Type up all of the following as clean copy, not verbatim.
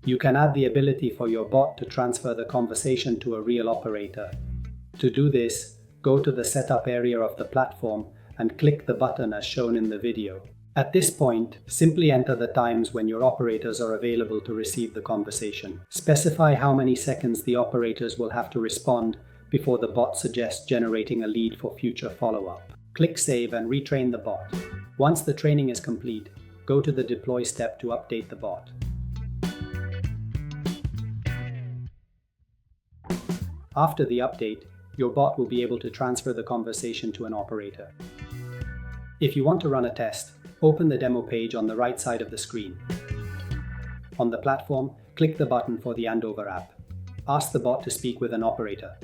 You can add the ability for your bot to transfer the conversation to a real operator. To do this, go to the setup area of the platform and click the button as shown in the video. At this point, simply enter the times when your operators are available to receive the conversation. Specify how many seconds the operators will have to respond before the bot suggests generating a lead for future follow-up. Click Save and retrain the bot. Once the training is complete, go to the Deploy step to update the bot. After the update, your bot will be able to transfer the conversation to an operator. If you want to run a test, open the demo page on the right side of the screen. On the platform, click the button for the handover app. Ask the bot to speak with an operator.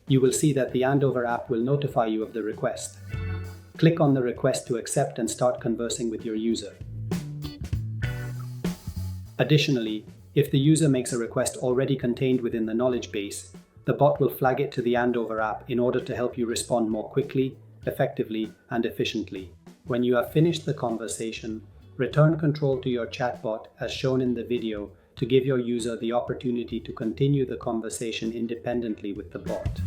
You will see that the handover app will notify you of the request. Click on the request to accept and start conversing with your user. Additionally, if the user makes a request already contained within the knowledge base, the bot will flag it to the handover app in order to help you respond more quickly, effectively, and efficiently. When you have finished the conversation, return control to your chatbot as shown in the video to give your user the opportunity to continue the conversation independently with the bot.